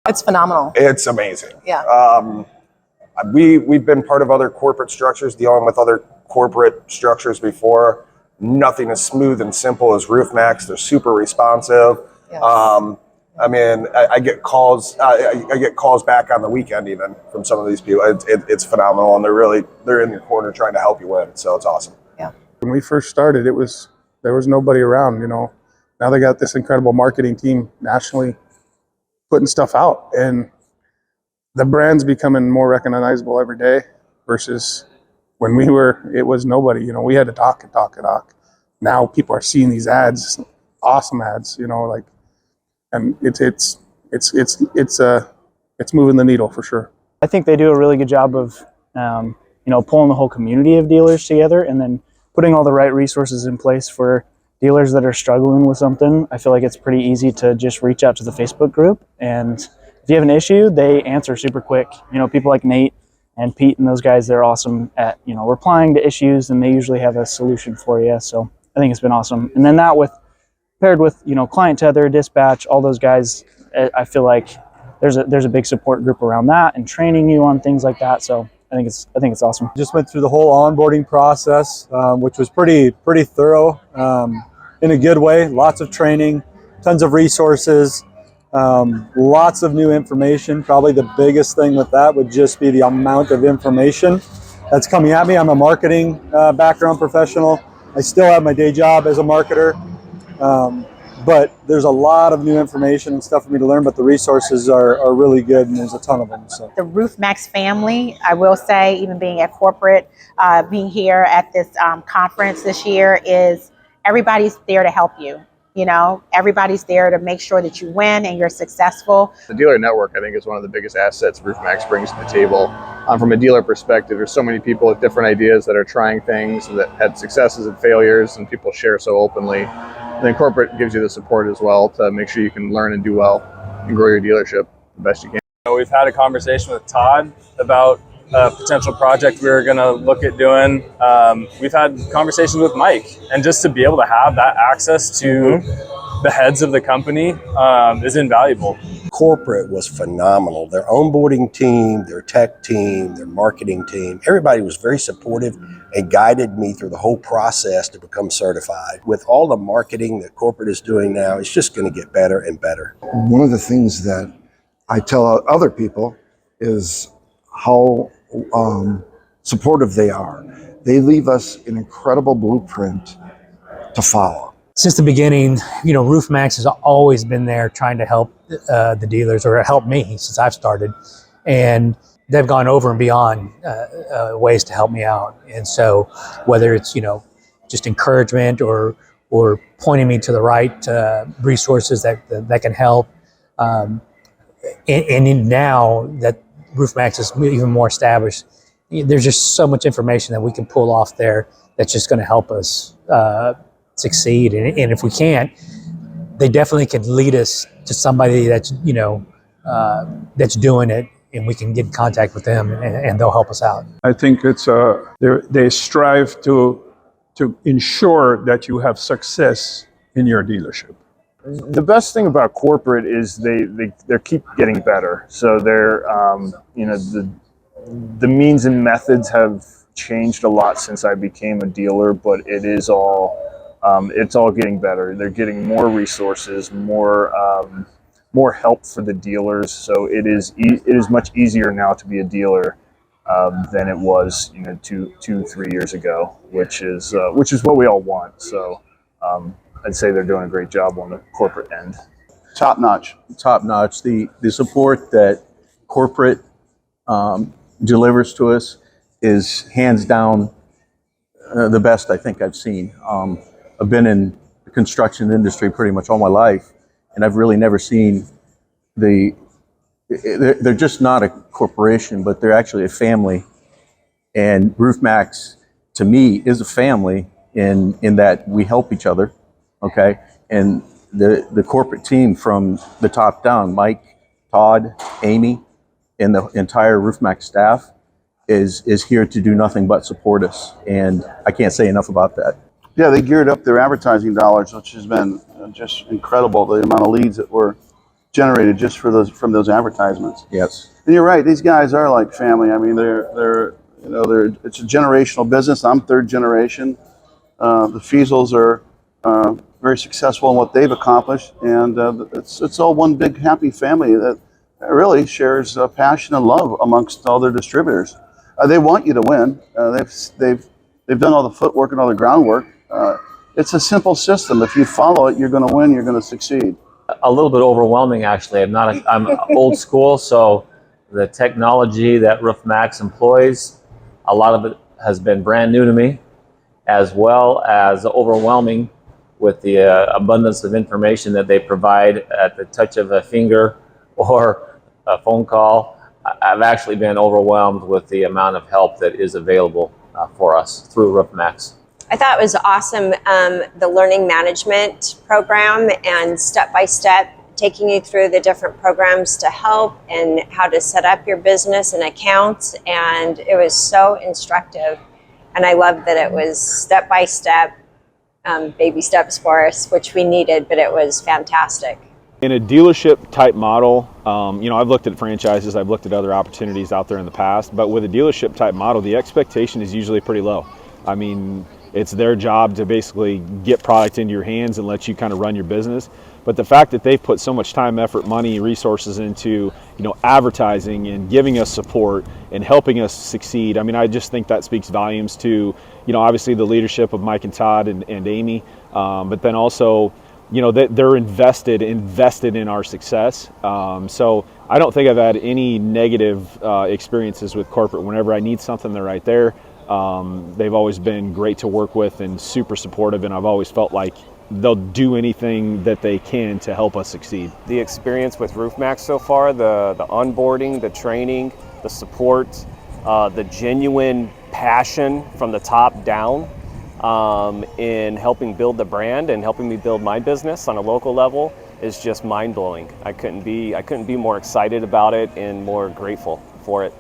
It's phenomenal. It's amazing. Yeah. We've been part of other corporate structures, dealing with other corporate structures before. Nothing as smooth and simple as Roof Maxx. They're super responsive. Yes. I mean, I get calls. I get calls back on the weekend even from some of these people. It's phenomenal, and they're in your corner trying to help you win. So it's awesome. Yeah. When we first started, there was nobody around. Now they got this incredible marketing team nationally putting stuff out, and the brand's becoming more recognizable every day versus when it was nobody. We had to talk. Now people are seeing these ads, awesome ads. And it's moving the needle for sure. I think they do a really good job of pulling the whole community of dealers together and then putting all the right resources in place for dealers that are struggling with something. I feel like it's pretty easy to just reach out to the Facebook group, and if you have an issue, they answer super quick. People like Nate and Pete and those guys, they're awesome at replying to issues, and they usually have a solution for you. So I think it's been awesome. And then that paired with Client Tether, Dispatch, all those guys, I feel like there's a big support group around that and training you on things like that. So I think it's awesome. Just went through the whole onboarding process, which was pretty thorough, in a good way. Lots of training, tons of resources, lots of new information. Probably the biggest thing with that would just be the amount of information that's coming at me. I'm a marketing background professional. I still have my day job as a marketer, but there's a lot of new information and stuff for me to learn, but the resources are really good, and there's a ton of them. So the Roof Maxx family, I will say, even being at corporate, being here at this conference this year, is everybody's there to help you. Everybody's there to make sure that you win and you're successful. The dealer network, I think, is one of the biggest assets Roof Maxx brings to the table. From a dealer perspective, there's so many people with different ideas that are trying things, that had successes and failures, and people share so openly. And then corporate gives you the support as well to make sure you can learn and do well and grow your dealership the best you can. We've had a conversation with Todd about a potential project we were going to look at doing. We've had conversations with Mike, and just to be able to have that access to the heads of the company is invaluable. Corporate was phenomenal. Their onboarding team, their tech team, their marketing team, everybody was very supportive and guided me through the whole process to become certified. With all the marketing that corporate is doing now, it's just going to get better and better. One of the things that I tell other people is how supportive they are. They leave us an incredible blueprint to follow. Since the beginning, Roof Maxx has always been there trying to help the dealers, or help me since I've started. And they've gone over and beyond ways to help me out. And so whether it's, just encouragement or pointing me to the right resources that can help. And now that Roof Maxx is even more established, there's just so much information that we can pull off there that's just going to help us succeed. And if we can't, they definitely can lead us to somebody that's that's doing it, and we can get in contact with them, and they'll help us out. I think it's they strive to ensure that you have success in your dealership. The best thing about corporate is they keep getting better. So they're the means and methods have changed a lot since I became a dealer, but it is all it's all getting better. They're getting more resources, more help for the dealers. So it is much easier now to be a dealer than it was 2-3 years ago, which is what we all want. So I'd say they're doing a great job on the corporate end. Top notch. The support that corporate delivers to us is hands down the best I think I've seen. I've been in the construction industry pretty much all my life, and I've really never seen they're just not a corporation, but they're actually a family. And Roof Maxx, to me, is a family in that we help each other, okay? And the corporate team from the top down, Mike, Todd, Amy, and the entire Roof Maxx staff is here to do nothing but support us. And I can't say enough about that. Yeah, they geared up their advertising dollars, which has been just incredible, the amount of leads that we're generated just for those from those advertisements. Yes. And you're right; these guys are like family. I mean, it's a generational business. I'm third generation. The Fiesels are very successful in what they've accomplished, and it's all one big happy family that really shares passion and love amongst all their distributors. They want you to win. They've done all the footwork and all the groundwork. It's a simple system. If you follow it, you're going to win. You're going to succeed. A little bit overwhelming, actually. I'm old school, so the technology that Roof Maxx employs, a lot of it has been brand new to me, as well as overwhelming with the abundance of information that they provide at the touch of a finger or a phone call. I've actually been overwhelmed with the amount of help that is available for us through Roof Maxx. I thought it was awesome, the learning management program and step-by-step taking you through the different programs to help and how to set up your business and accounts, and it was so instructive. And I love that it was step-by-step, baby steps for us, which we needed, but it was fantastic. In a dealership type model, I've looked at franchises, I've looked at other opportunities out there in the past, but with a dealership type model, the expectation is usually pretty low. I mean, it's their job to basically get product into your hands and let you kind of run your business. But the fact that they've put so much time, effort, money, resources into, advertising and giving us support and helping us succeed, I mean, I just think that speaks volumes to, obviously the leadership of Mike and Todd and Amy, but then also, they're invested in our success. So I don't think I've had any negative experiences with corporate. Whenever I need something, they're right there. They've always been great to work with and super supportive, and I've always felt like they'll do anything that they can to help us succeed. The experience with Roof Maxx so far, the onboarding, the training, the support, the genuine passion from the top down in helping build the brand and helping me build my business on a local level is just mind-blowing. I couldn't be more excited about it and more grateful for it.